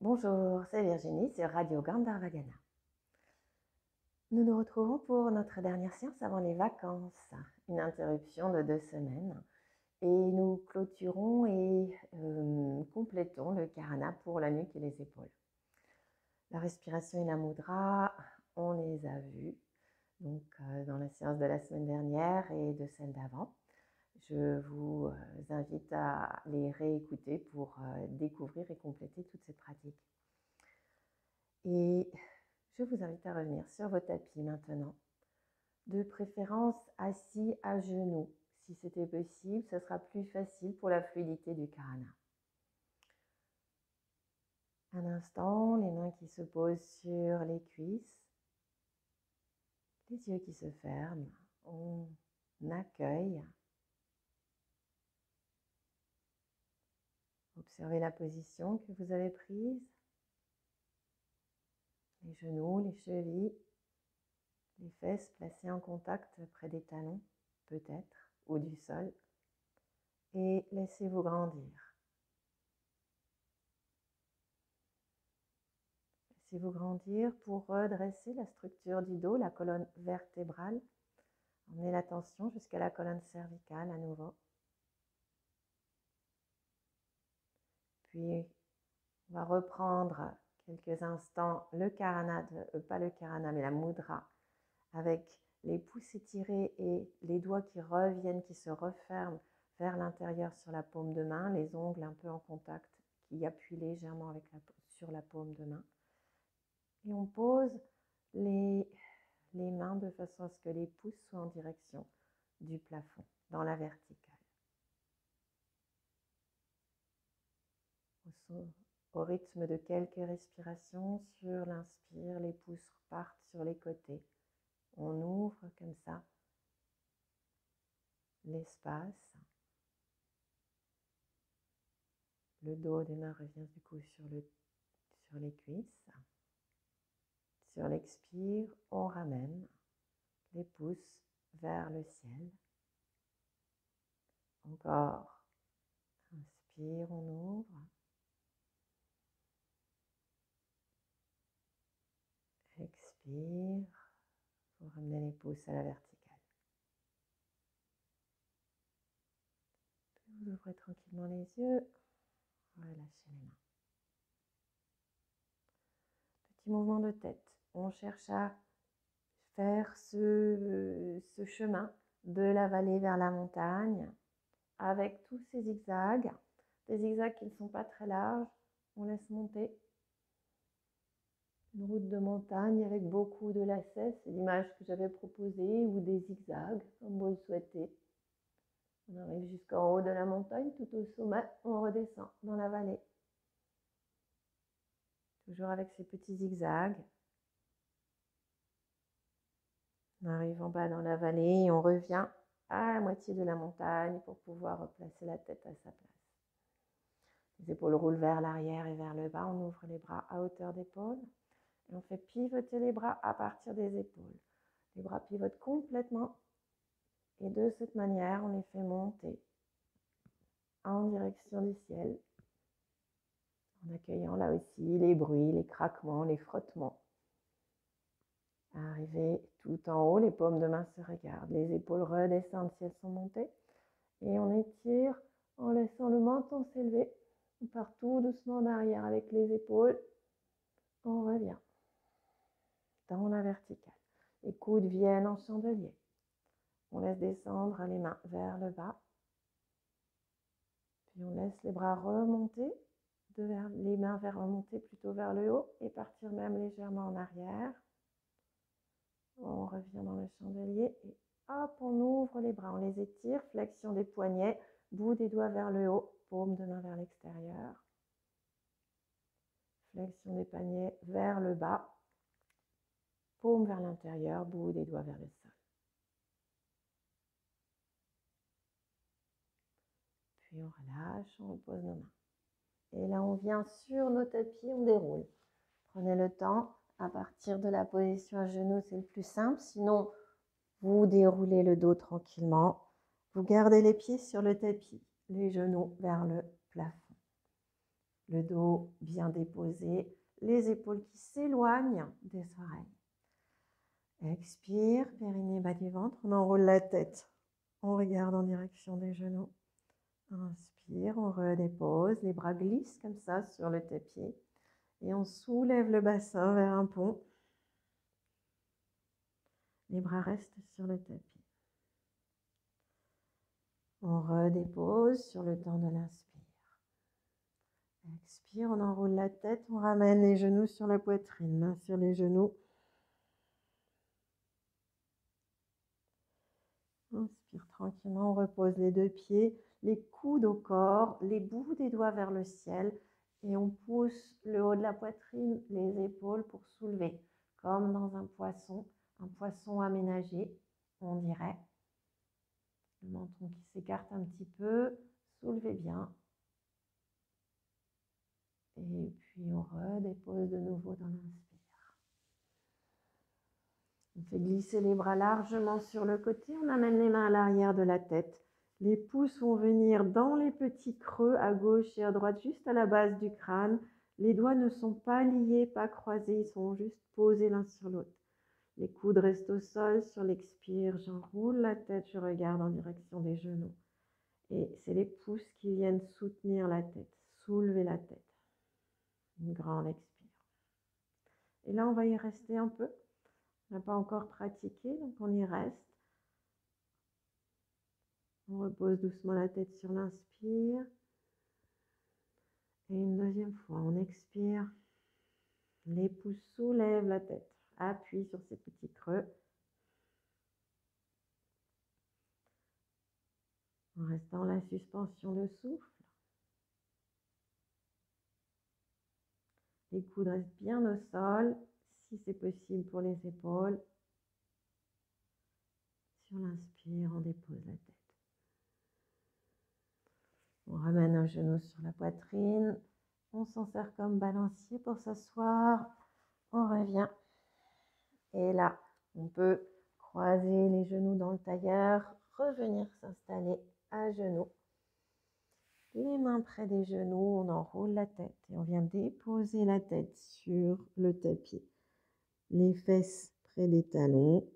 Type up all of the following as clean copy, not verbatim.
Bonjour, c'est Virginie sur Radio Gandharvagana. Nous nous retrouvons pour notre dernière séance avant les vacances, une interruption de 2 semaines. Et nous clôturons et complétons le Karana pour la nuque et les épaules. La respiration et la mudra, on les a vus donc, dans la séance de la semaine dernière et de celle d'avant. Je vous invite à les réécouter pour découvrir et compléter toute cette pratique. Et je vous invite à revenir sur vos tapis maintenant, de préférence assis à genoux. Si c'était possible, ce sera plus facile pour la fluidité du Karana. Un instant, les mains qui se posent sur les cuisses, les yeux qui se ferment, on accueille. Observez la position que vous avez prise, les genoux, les chevilles, les fesses placées en contact près des talons, peut-être, ou du sol, et laissez-vous grandir. Laissez-vous grandir pour redresser la structure du dos, la colonne vertébrale. Emmenez l'attention jusqu'à la colonne cervicale à nouveau. Puis, on va reprendre quelques instants le Karana, pas le Karana, mais la Mudra, avec les pouces étirés et les doigts qui reviennent, qui se referment vers l'intérieur sur la paume de main, les ongles un peu en contact, qui appuient légèrement sur la paume de main. Et on pose les mains de façon à ce que les pouces soient en direction du plafond, dans la verticale. Au rythme de quelques respirations, sur l'inspire, les pouces partent sur les côtés. On ouvre comme ça l'espace. Le dos des mains revient du coup sur les cuisses. Sur l'expire, on ramène les pouces vers le ciel. Encore. Inspire, on ouvre. Expire. Vous ramenez les pouces à la verticale. Puis vous ouvrez tranquillement les yeux. Relâchez les mains. Petit mouvement de tête. On cherche à faire ce chemin de la vallée vers la montagne avec tous ces zigzags. Des zigzags qui ne sont pas très larges. On laisse monter. Une route de montagne avec beaucoup de lacets, c'est l'image que j'avais proposée, ou des zigzags, comme vous le souhaitez. On arrive jusqu'en haut de la montagne, tout au sommet, on redescend dans la vallée. Toujours avec ces petits zigzags. On arrive en bas dans la vallée et on revient à la moitié de la montagne pour pouvoir replacer la tête à sa place. Les épaules roulent vers l'arrière et vers le bas, on ouvre les bras à hauteur d'épaule. Et on fait pivoter les bras à partir des épaules. Les bras pivotent complètement. Et de cette manière, on les fait monter en direction du ciel. En accueillant là aussi les bruits, les craquements, les frottements. Arrivé tout en haut, les paumes de main se regardent. Les épaules redescendent si elles sont montées. Et on étire en laissant le menton s'élever. On part tout doucement en arrière avec les épaules. On revient dans la verticale. Les coudes viennent en chandelier. On laisse descendre les mains vers le bas. Puis on laisse les bras remonter, les mains remonter plutôt vers le haut et partir même légèrement en arrière. On revient dans le chandelier et hop, on ouvre les bras, on les étire, flexion des poignets, bout des doigts vers le haut, paume de main vers l'extérieur. Flexion des poignets vers le bas, paume vers l'intérieur, bout des doigts vers le sol. Puis on relâche, on pose nos mains. Et là, on vient sur nos tapis, on déroule. Prenez le temps. À partir de la position à genoux, c'est le plus simple. Sinon, vous déroulez le dos tranquillement. Vous gardez les pieds sur le tapis, les genoux vers le plafond. Le dos bien déposé, les épaules qui s'éloignent des oreilles. Expire, périnée, bas du ventre, on enroule la tête. On regarde en direction des genoux. Inspire, on redépose, les bras glissent comme ça sur le tapis. Et on soulève le bassin vers un pont. Les bras restent sur le tapis. On redépose sur le temps de l'inspire. Expire, on enroule la tête, on ramène les genoux sur la poitrine, mains sur les genoux. Inspire tranquillement, on repose les deux pieds, les coudes au corps, les bouts des doigts vers le ciel et on pousse le haut de la poitrine, les épaules pour soulever, comme dans un poisson aménagé, on dirait. Le menton qui s'écarte un petit peu, soulevez bien. Et puis on redépose de nouveau dans l'inspire. On fait glisser les bras largement sur le côté, on amène les mains à l'arrière de la tête. Les pouces vont venir dans les petits creux à gauche et à droite, juste à la base du crâne. Les doigts ne sont pas liés, pas croisés, ils sont juste posés l'un sur l'autre. Les coudes restent au sol. Sur l'expire, j'enroule la tête, je regarde en direction des genoux. Et c'est les pouces qui viennent soutenir la tête, soulever la tête. Une grande expire. Et là, on va y rester un peu. On n'a pas encore pratiqué, donc on y reste. On repose doucement la tête sur l'inspire. Et une deuxième fois, on expire. Les pouces soulèvent la tête. Appuie sur ces petits creux. En restant dans la suspension de souffle. Les coudes restent bien au sol, si c'est possible pour les épaules. Sur l'inspire, on dépose la tête. On ramène un genou sur la poitrine. On s'en sert comme balancier pour s'asseoir. On revient. Et là, on peut croiser les genoux dans le tailleur, revenir s'installer à genoux. Les mains près des genoux, on enroule la tête et on vient déposer la tête sur le tapis. Les fesses près des talons,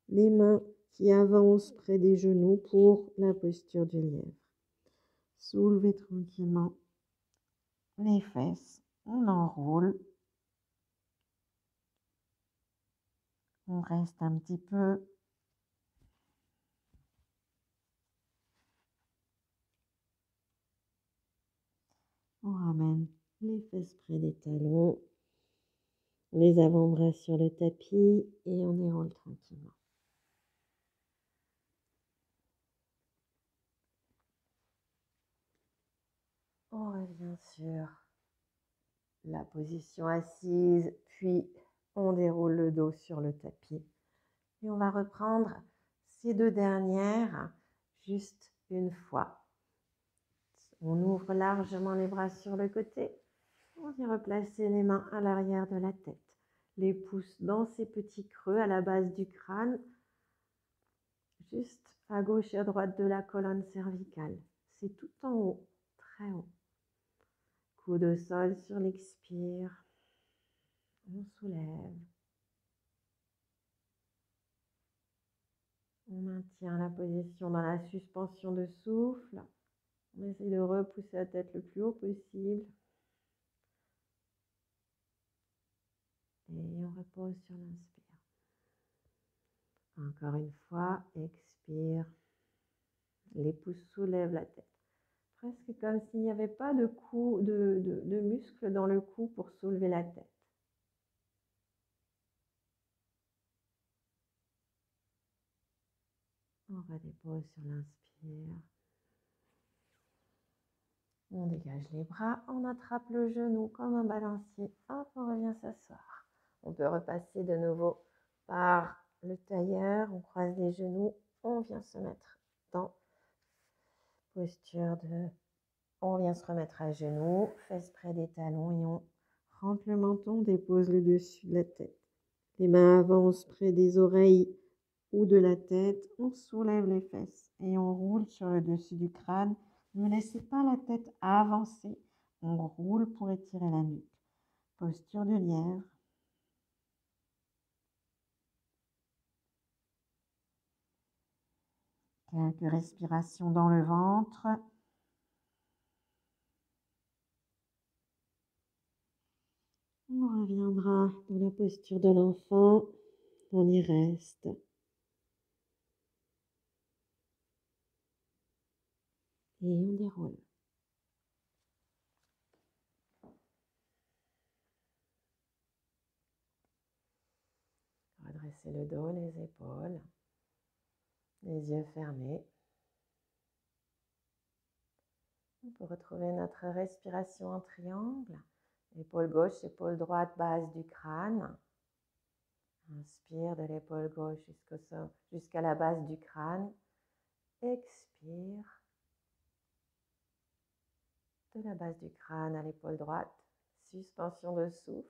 les mains qui avancent près des genoux pour la posture du lièvre. Soulevez tranquillement les fesses, on enroule. On reste un petit peu. On ramène les fesses près des talons, les avant-bras sur le tapis et on déroule tranquillement. On revient sur la position assise, puis on déroule le dos sur le tapis. Et on va reprendre ces deux dernières juste une fois. On ouvre largement les bras sur le côté. On vient replacer les mains à l'arrière de la tête. Les pouces dans ces petits creux à la base du crâne, juste à gauche et à droite de la colonne cervicale. C'est tout en haut, très haut. Coude au sol sur l'expire. On soulève. On maintient la position dans la suspension de souffle. On essaie de repousser la tête le plus haut possible. Et on repose sur l'inspire. Encore une fois, expire. Les pouces soulèvent la tête. Presque comme s'il n'y avait pas de muscle dans le cou pour soulever la tête. On redépose sur l'inspire. On dégage les bras, on attrape le genou comme un balancier. Hop, on revient s'asseoir. On peut repasser de nouveau par le tailleur. On croise les genoux. On vient se mettre dans posture de... On vient se remettre à genoux, fesses près des talons et on rentre le menton, dépose le dessus de la tête. Les mains avancent près des oreilles ou de la tête. On soulève les fesses et on roule sur le dessus du crâne. Ne laissez pas la tête avancer. On roule pour étirer la nuque. Posture du lièvre. Quelques respirations dans le ventre. On reviendra dans la posture de l'enfant. On y reste. Et on déroule. Redressez le dos, les épaules, les yeux fermés. On peut retrouver notre respiration en triangle. Épaule gauche, épaule droite, base du crâne. Inspire de l'épaule gauche jusqu'à la base du crâne. Expire de la base du crâne à l'épaule droite. Suspension de souffle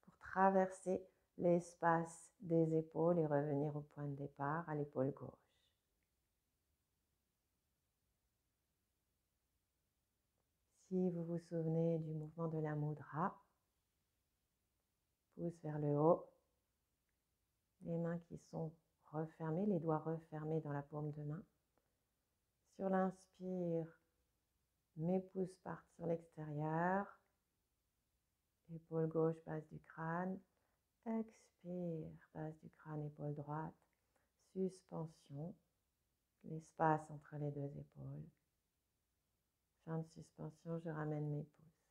pour traverser l'espace des épaules et revenir au point de départ à l'épaule gauche. Si vous vous souvenez du mouvement de la mudra, pouce vers le haut, les mains qui sont refermées, les doigts refermés dans la paume de main. Sur l'inspire, mes pouces partent sur l'extérieur, épaule gauche, base du crâne. Expire, base du crâne, épaule droite. Suspension, l'espace entre les deux épaules. Fin de suspension, je ramène mes pouces.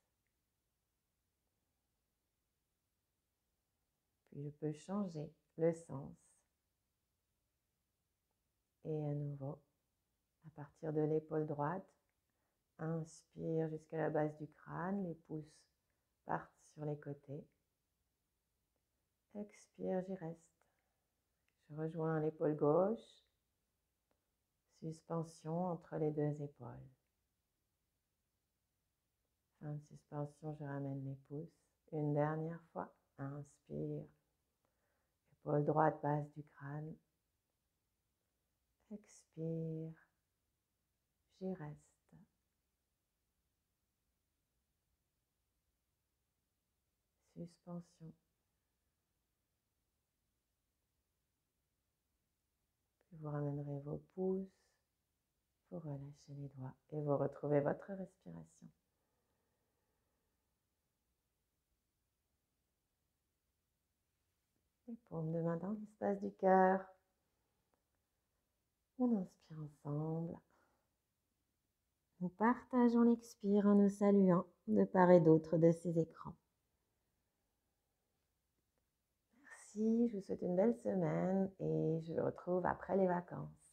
Puis je peux changer le sens. Et à nouveau, à partir de l'épaule droite, inspire jusqu'à la base du crâne, les pouces partent sur les côtés. Expire, j'y reste. Je rejoins l'épaule gauche. Suspension entre les deux épaules. Fin de suspension, je ramène mes pouces. Une dernière fois. Inspire. Épaule droite, base du crâne. Expire. J'y reste. Suspension. Puis vous ramènerez vos pouces. Vous relâchez les doigts et vous retrouvez votre respiration. Les paumes de main dans l'espace du cœur. On inspire ensemble. Nous partageons l'expire en nous saluant de part et d'autre de ces écrans. Merci, je vous souhaite une belle semaine et je vous retrouve après les vacances.